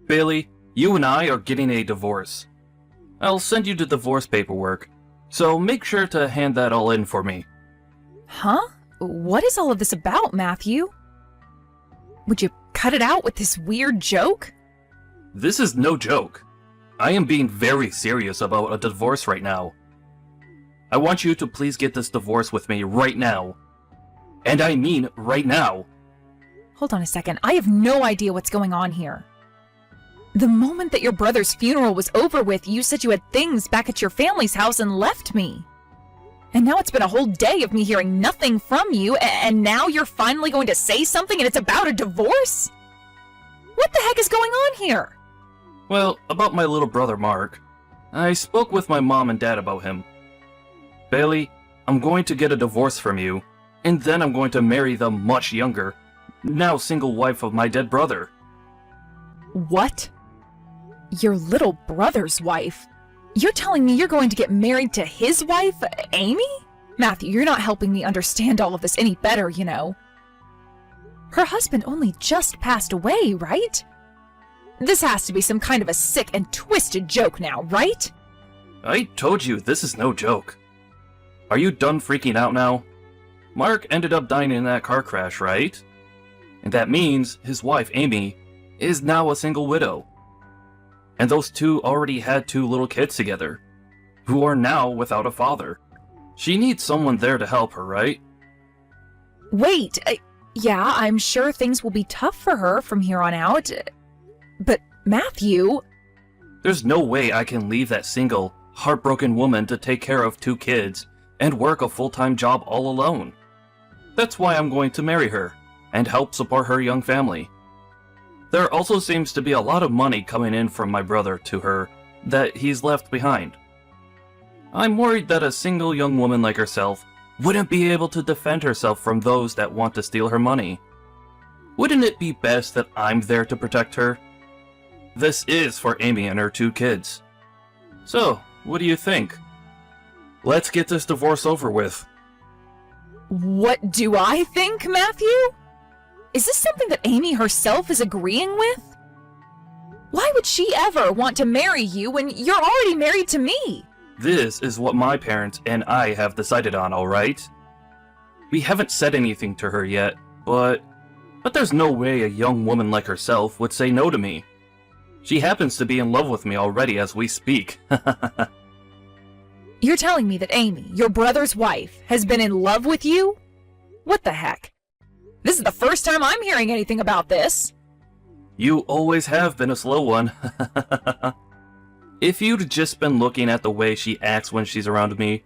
Bailey, you and I are getting a divorce. I'll send you the divorce paperwork, so make sure to hand that all in for me. Huh? What is all of this about, Matthew? Would you cut it out with this weird joke? This is no joke. I am being very serious about a divorce right now. I want you to please get this divorce with me right now. And I mean right now. Hold on a second. I have no idea what's going on here. The moment that your brother's funeral was over with, you said you had things back at your family's house and left me. And now it's been a whole day of me hearing nothing from you, and now you're finally going to say something and it's about a divorce? What the heck is going on here? Well, about my little brother Mark. I spoke with my mom and dad about him. Bailey, I'm going to get a divorce from you, and then I'm going to marry the much younger, now single wife of my dead brother. What? Your little brother's wife? You're telling me you're going to get married to his wife, Amy? Matthew, you're not helping me understand all of this any better, you know. Her husband only just passed away, right? This has to be some kind of a sick and twisted joke now, right? I told you this is no joke. Are you done freaking out now? Mark ended up dying in that car crash, right? And that means his wife, Amy, is now a single widow. And those two already had 2 little kids together, who are now without a father. She needs someone there to help her, right? Wait, yeah, I'm sure things will be tough for her from here on out. But Matthew... There's no way I can leave that single, heartbroken woman to take care of 2 kids and work a full-time job all alone. That's why I'm going to marry her and help support her young family. There also seems to be a lot of money coming in from my brother to her that he's left behind. I'm worried that a single young woman like herself wouldn't be able to defend herself from those that want to steal her money. Wouldn't it be best that I'm there to protect her? This is for Amy and her 2 kids. So, what do you think? Let's get this divorce over with. What do I think, Matthew? Is this something that Amy herself is agreeing with? Why would she ever want to marry you when you're already married to me? This is what my parents and I have decided on, alright? We haven't said anything to her yet, but there's no way a young woman like herself would say no to me. She happens to be in love with me already as we speak. You're telling me that Amy, your brother's wife, has been in love with you? What the heck? This is the first time I'm hearing anything about this. You always have been a slow one. If you'd just been looking at the way she acts when she's around me,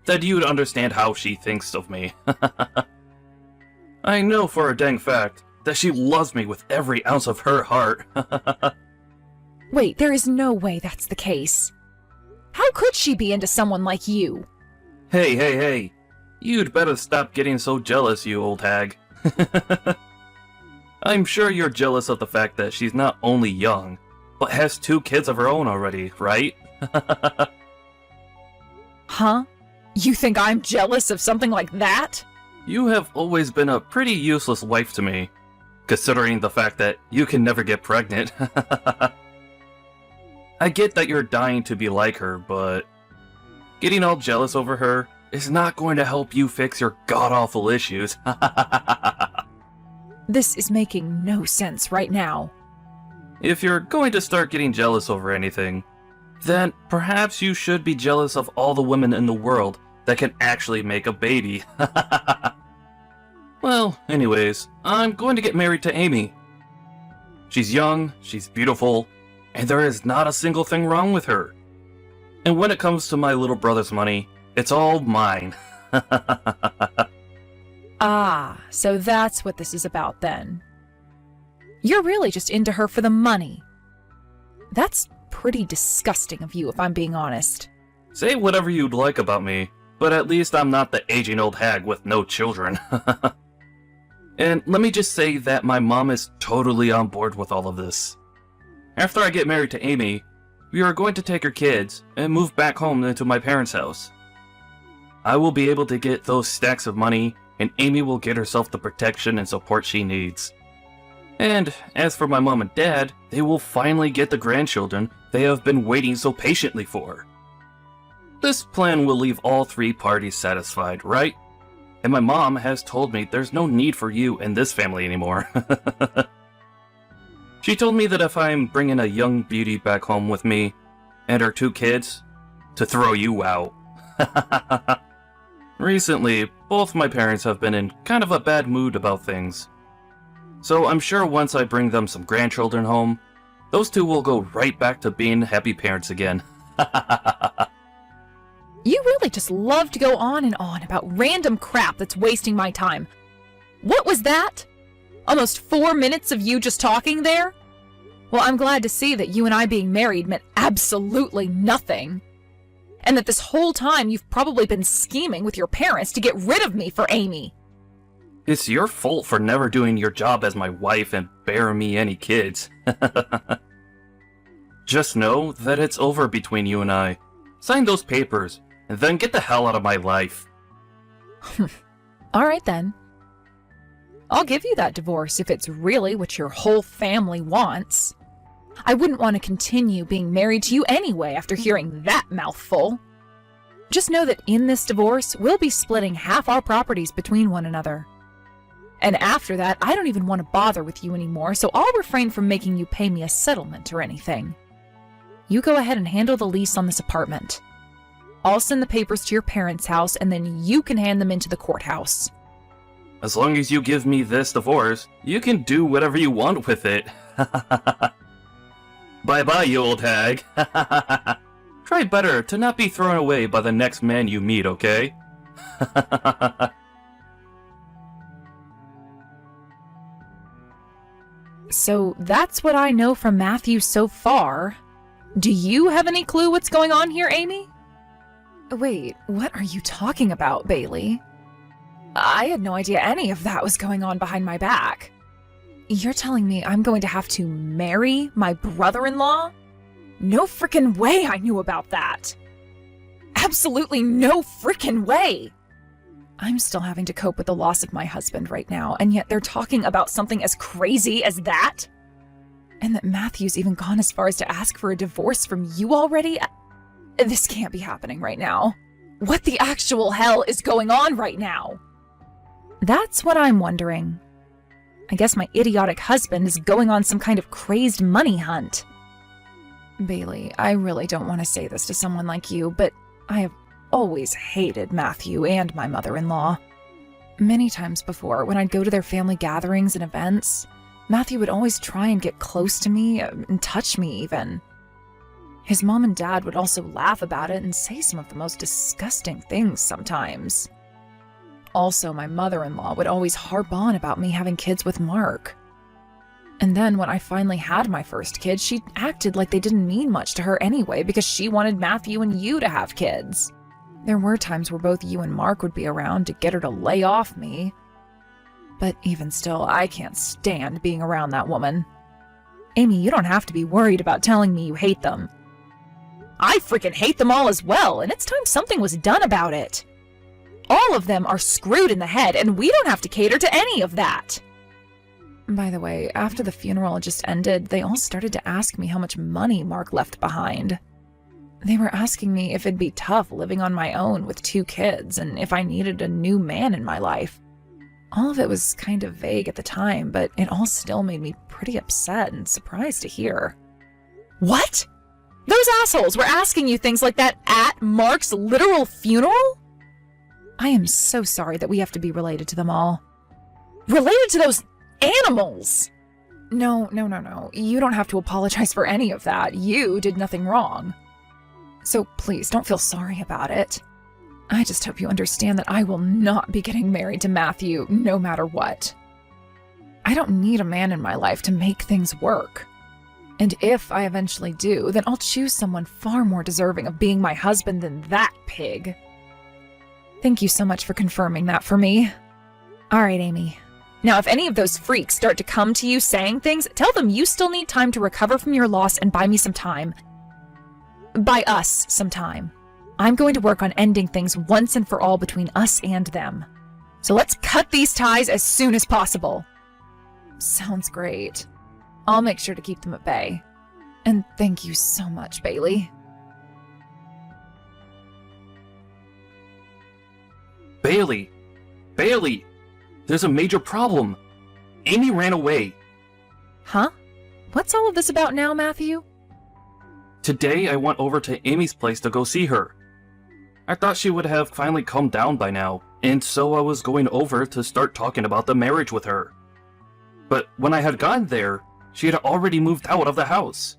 then you'd understand how she thinks of me. I know for a dang fact that she loves me with every ounce of her heart. Wait, there is no way that's the case. How could she be into someone like you? Hey. You'd better stop getting so jealous, you old hag. I'm sure you're jealous of the fact that she's not only young, but has 2 kids of her own already, right? Huh? You think I'm jealous of something like that? You have always been a pretty useless wife to me, considering the fact that you can never get pregnant. I get that you're dying to be like her, but getting all jealous over her is not going to help you fix your god-awful issues. This is making no sense right now. If you're going to start getting jealous over anything, then perhaps you should be jealous of all the women in the world that can actually make a baby. Well, anyways, I'm going to get married to Amy. She's young, she's beautiful, and there is not a single thing wrong with her. And when it comes to my little brother's money, it's all mine. Ah, so that's what this is about then. You're really just into her for the money. That's pretty disgusting of you, if I'm being honest. Say whatever you'd like about me, but at least I'm not the aging old hag with no children. And let me just say that my mom is totally on board with all of this. After I get married to Amy, we are going to take her kids and move back home into my parents' house. I will be able to get those stacks of money, and Amy will get herself the protection and support she needs. And as for my mom and dad, they will finally get the grandchildren they have been waiting so patiently for. This plan will leave all three parties satisfied, right? And my mom has told me there's no need for you in this family anymore. She told me that if I'm bringing a young beauty back home with me and our 2 kids, to throw you out. Recently, both my parents have been in kind of a bad mood about things. So I'm sure once I bring them some grandchildren home, those 2 will go right back to being happy parents again. You really just love to go on and on about random crap that's wasting my time. What was that? Almost 4 minutes of you just talking there? Well, I'm glad to see that you and I being married meant absolutely nothing. And that this whole time you've probably been scheming with your parents to get rid of me for Amy. It's your fault for never doing your job as my wife and bearing me any kids. Just know that it's over between you and I. Sign those papers, and then get the hell out of my life. All right then. I'll give you that divorce if it's really what your whole family wants. I wouldn't want to continue being married to you anyway after hearing that mouthful. Just know that in this divorce, we'll be splitting half our properties between one another. And after that, I don't even want to bother with you anymore, so I'll refrain from making you pay me a settlement or anything. You go ahead and handle the lease on this apartment. I'll send the papers to your parents' house, and then you can hand them into the courthouse. As long as you give me this divorce, you can do whatever you want with it. Bye-bye, you old hag. Try better to not be thrown away by the next man you meet, okay? So that's what I know from Matthew so far. Do you have any clue what's going on here, Amy? Wait, what are you talking about, Bailey? I had no idea any of that was going on behind my back. You're telling me I'm going to have to marry my brother-in-law? No frickin' way I knew about that. Absolutely no frickin' way. I'm still having to cope with the loss of my husband right now, and yet they're talking about something as crazy as that? And that Matthew's even gone as far as to ask for a divorce from you already? This can't be happening right now. What the actual hell is going on right now? That's what I'm wondering. I guess my idiotic husband is going on some kind of crazed money hunt. Bailey, I really don't want to say this to someone like you, but I have always hated Matthew and my mother-in-law. Many times before, when I'd go to their family gatherings and events, Matthew would always try and get close to me and touch me even. His mom and dad would also laugh about it and say some of the most disgusting things sometimes. Also, my mother-in-law would always harp on about me having kids with Mark. And then when I finally had my first kid, she acted like they didn't mean much to her anyway because she wanted Matthew and you to have kids. There were times where both you and Mark would be around to get her to lay off me. But even still, I can't stand being around that woman. Amy, you don't have to be worried about telling me you hate them. I freaking hate them all as well, and it's time something was done about it. All of them are screwed in the head, and we don't have to cater to any of that. By the way, after the funeral just ended, they all started to ask me how much money Mark left behind. They were asking me if it'd be tough living on my own with 2 kids, and if I needed a new man in my life. All of it was kind of vague at the time, but it all still made me pretty upset and surprised to hear. What? Those assholes were asking you things like that at Mark's literal funeral? I am so sorry that we have to be related to them all. Related to those animals? No. You don't have to apologize for any of that. You did nothing wrong. So please don't feel sorry about it. I just hope you understand that I will not be getting married to Matthew no matter what. I don't need a man in my life to make things work. And if I eventually do, then I'll choose someone far more deserving of being my husband than that pig. Thank you so much for confirming that for me. All right, Amy. Now, if any of those freaks start to come to you saying things, tell them you still need time to recover from your loss and buy me some time. Buy us some time. I'm going to work on ending things once and for all between us and them. So let's cut these ties as soon as possible. Sounds great. I'll make sure to keep them at bay. And thank you so much, Bailey. Bailey! Bailey! There's a major problem. Amy ran away. Huh? What's all of this about now, Matthew? Today I went over to Amy's place to go see her. I thought she would have finally calmed down by now, and so I was going over to start talking about the marriage with her. But when I had gotten there, she had already moved out of the house.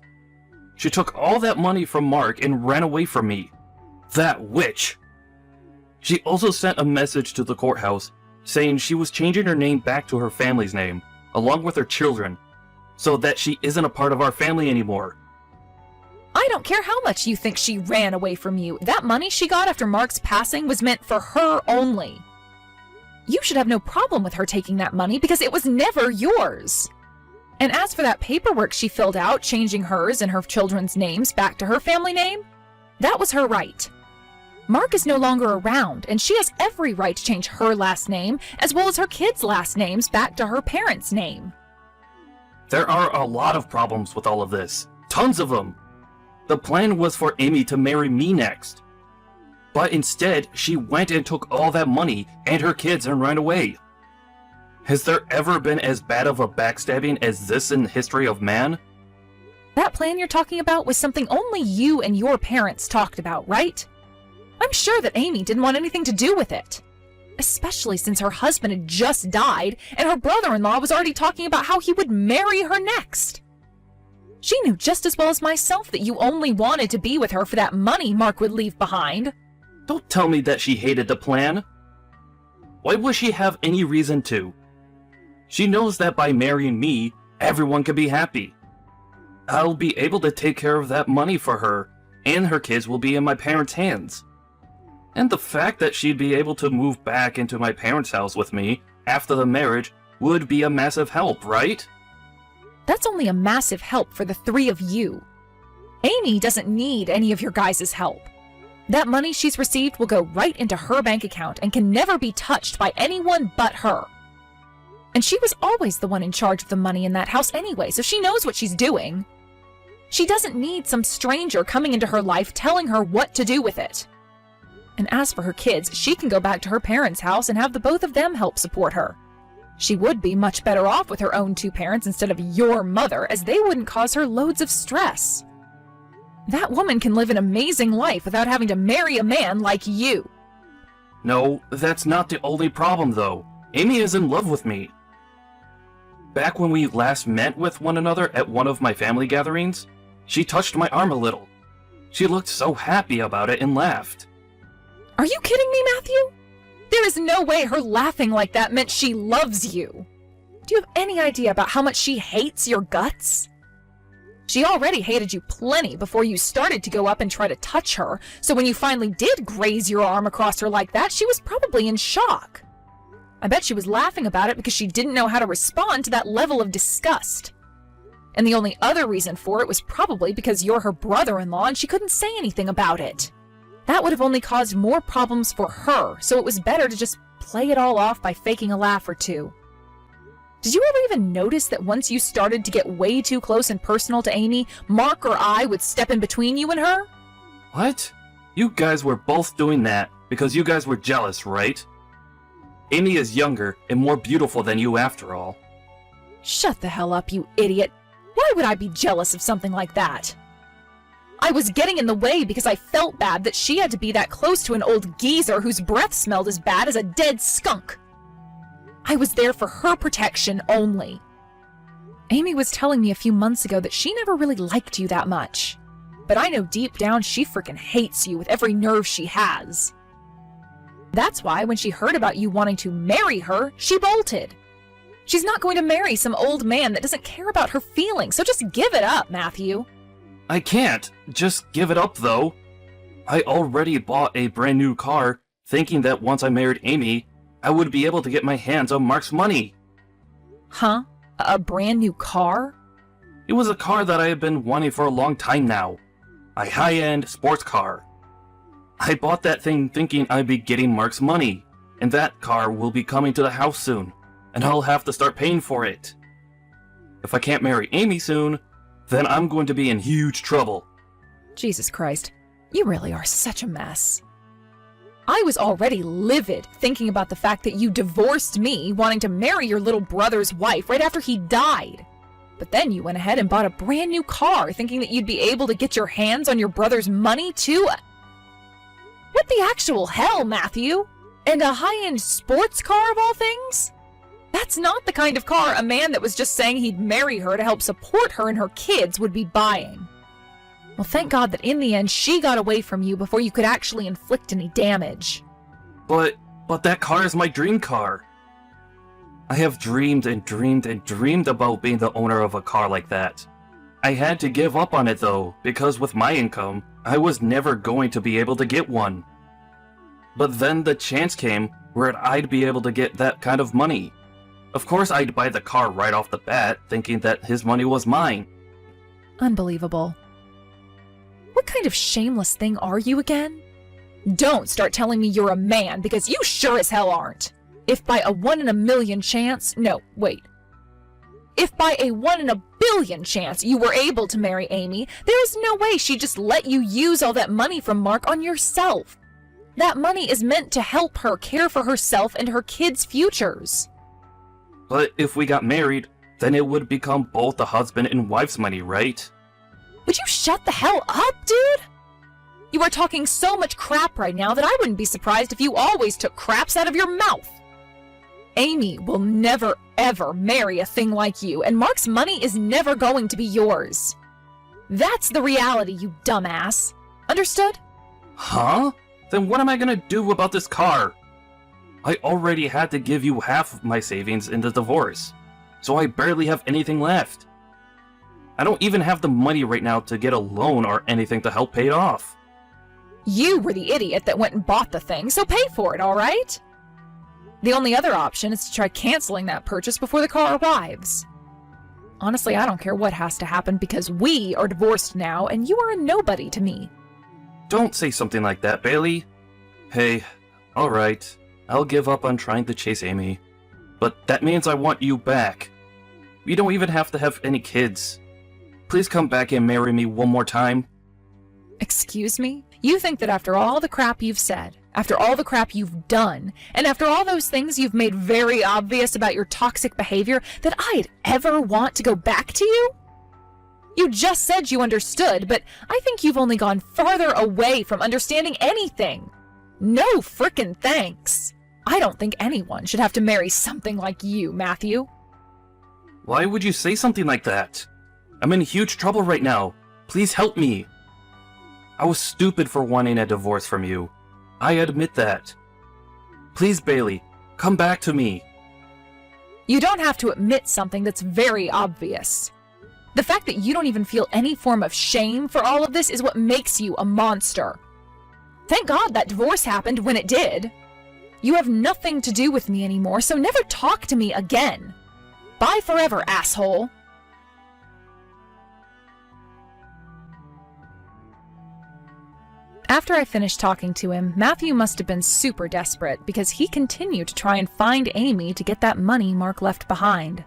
She took all that money from Mark and ran away from me. That witch! She also sent a message to the courthouse saying she was changing her name back to her family's name, along with her children, so that she isn't a part of our family anymore. I don't care how much you think she ran away from you. That money she got after Mark's passing was meant for her only. You should have no problem with her taking that money because it was never yours. And as for that paperwork she filled out, changing hers and her children's names back to her family name, that was her right. Mark is no longer around, and she has every right to change her last name, as well as her kids' last names back to her parents' name. There are a lot of problems with all of this. Tons of them. The plan was for Amy to marry me next. But instead, she went and took all that money and her kids and ran away. Has there ever been as bad of a backstabbing as this in the history of man? That plan you're talking about was something only you and your parents talked about, right? I'm sure that Amy didn't want anything to do with it. Especially since her husband had just died and her brother-in-law was already talking about how he would marry her next. She knew just as well as myself that you only wanted to be with her for that money Mark would leave behind. Don't tell me that she hated the plan. Why would she have any reason to? She knows that by marrying me, everyone can be happy. I'll be able to take care of that money for her, and her kids will be in my parents' hands. And the fact that she'd be able to move back into my parents' house with me after the marriage would be a massive help, right? That's only a massive help for the three of you. Amy doesn't need any of your guys' help. That money she's received will go right into her bank account and can never be touched by anyone but her. And she was always the one in charge of the money in that house anyway, so she knows what she's doing. She doesn't need some stranger coming into her life telling her what to do with it. And as for her kids, she can go back to her parents' house and have the both of them help support her. She would be much better off with her own two parents instead of your mother, as they wouldn't cause her loads of stress. That woman can live an amazing life without having to marry a man like you. No, that's not the only problem though. Amy is in love with me. Back when we last met with one another at one of my family gatherings, she touched my arm a little. She looked so happy about it and laughed. Are you kidding me, Matthew? There is no way her laughing like that meant she loves you. Do you have any idea about how much she hates your guts? She already hated you plenty before you started to go up and try to touch her, so when you finally did graze your arm across her like that, she was probably in shock. I bet she was laughing about it because she didn't know how to respond to that level of disgust. And the only other reason for it was probably because you're her brother-in-law and she couldn't say anything about it. That would have only caused more problems for her, so it was better to just play it all off by faking a laugh or two. Did you ever even notice that once you started to get way too close and personal to Amy, Mark or I would step in between you and her? What? You guys were both doing that because you guys were jealous, right? Amy is younger and more beautiful than you after all. Shut the hell up, you idiot. Why would I be jealous of something like that? I was getting in the way because I felt bad that she had to be that close to an old geezer whose breath smelled as bad as a dead skunk. I was there for her protection only. Amy was telling me a few months ago that she never really liked you that much. But I know deep down she freaking hates you with every nerve she has. That's why when she heard about you wanting to marry her, she bolted. She's not going to marry some old man that doesn't care about her feelings, so just give it up, Matthew. I can't just give it up though. I already bought a brand new car, thinking that once I married Amy, I would be able to get my hands on Mark's money. Huh? A brand new car? It was a car that I have been wanting for a long time now. A high-end sports car. I bought that thing thinking I'd be getting Mark's money, and that car will be coming to the house soon, and I'll have to start paying for it. If I can't marry Amy soon, then I'm going to be in huge trouble. Jesus Christ, you really are such a mess. I was already livid thinking about the fact that you divorced me, wanting to marry your little brother's wife right after he died. But then you went ahead and bought a brand new car, thinking that you'd be able to get your hands on your brother's money too? What the actual hell, Matthew? And a high-end sports car of all things? That's not the kind of car a man that was just saying he'd marry her to help support her and her kids would be buying. Well, thank God that in the end she got away from you before you could actually inflict any damage. But that car is my dream car. I have dreamed and dreamed and dreamed about being the owner of a car like that. I had to give up on it though, because with my income, I was never going to be able to get one. But then the chance came where I'd be able to get that kind of money. Of course I'd buy the car right off the bat, thinking that his money was mine. Unbelievable. What kind of shameless thing are you again? Don't start telling me you're a man, because you sure as hell aren't. If by a 1 in a million chance, no, wait. If by a 1 in a billion chance you were able to marry Amy, there is no way she'd just let you use all that money from Mark on yourself. That money is meant to help her care for herself and her kids' futures. But if we got married, then it would become both the husband and wife's money, right? Would you shut the hell up, dude? You are talking so much crap right now that I wouldn't be surprised if you always took craps out of your mouth. Amy will never, ever marry a thing like you, and Mark's money is never going to be yours. That's the reality, you dumbass. Understood? Huh? Then what am I gonna do about this car? I already had to give you half of my savings in the divorce, so I barely have anything left. I don't even have the money right now to get a loan or anything to help pay it off. You were the idiot that went and bought the thing, so pay for it, all right? The only other option is to try canceling that purchase before the car arrives. Honestly, I don't care what has to happen because we are divorced now and you are a nobody to me. Don't say something like that, Bailey. Hey, alright, I'll give up on trying to chase Amy. But that means I want you back. We don't even have to have any kids. Please come back and marry me one more time. Excuse me? You think that after all the crap you've said, after all the crap you've done, and after all those things you've made very obvious about your toxic behavior, that I'd ever want to go back to you? You just said you understood, but I think you've only gone farther away from understanding anything. No frickin' thanks. I don't think anyone should have to marry something like you, Matthew. Why would you say something like that? I'm in huge trouble right now. Please help me. I was stupid for wanting a divorce from you. I admit that. Please, Bailey, come back to me. You don't have to admit something that's very obvious. The fact that you don't even feel any form of shame for all of this is what makes you a monster. Thank God that divorce happened when it did. You have nothing to do with me anymore, so never talk to me again. Bye forever, asshole. After I finished talking to him, Matthew must have been super desperate because he continued to try and find Amy to get that money Mark left behind.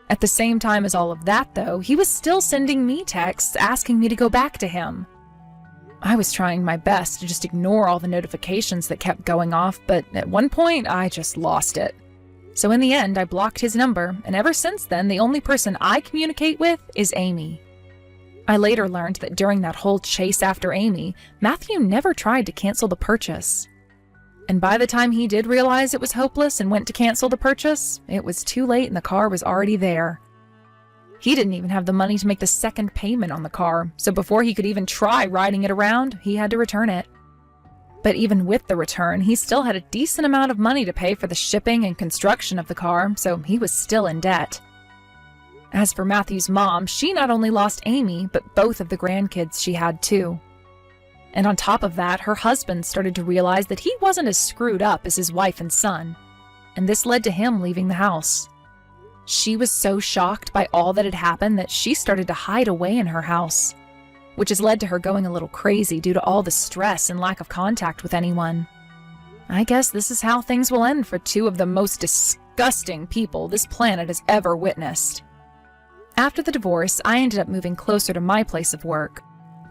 At the same time as all of that, though, he was still sending me texts asking me to go back to him. I was trying my best to just ignore all the notifications that kept going off, but at one point I just lost it. So in the end, I blocked his number, and ever since then, the only person I communicate with is Amy. I later learned that during that whole chase after Amy, Matthew never tried to cancel the purchase. And by the time he did realize it was hopeless and went to cancel the purchase, it was too late and the car was already there. He didn't even have the money to make the second payment on the car, so before he could even try riding it around, he had to return it. But even with the return, he still had a decent amount of money to pay for the shipping and construction of the car, so he was still in debt. As for Matthew's mom, she not only lost Amy, but both of the grandkids she had too. And on top of that, her husband started to realize that he wasn't as screwed up as his wife and son, and this led to him leaving the house. She was so shocked by all that had happened that she started to hide away in her house, which has led to her going a little crazy due to all the stress and lack of contact with anyone. I guess this is how things will end for two of the most disgusting people this planet has ever witnessed. After the divorce, I ended up moving closer to my place of work.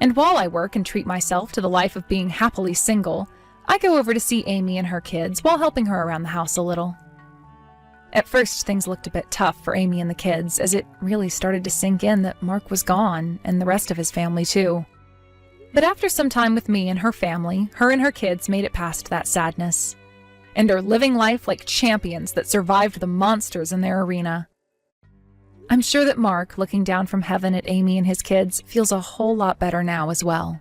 And while I work and treat myself to the life of being happily single, I go over to see Amy and her kids while helping her around the house a little. At first, things looked a bit tough for Amy and the kids, as it really started to sink in that Mark was gone, and the rest of his family too. But after some time with me and her family, her and her kids made it past that sadness, and are living life like champions that survived the monsters in their arena. I'm sure that Mark, looking down from heaven at Amy and his kids, feels a whole lot better now as well.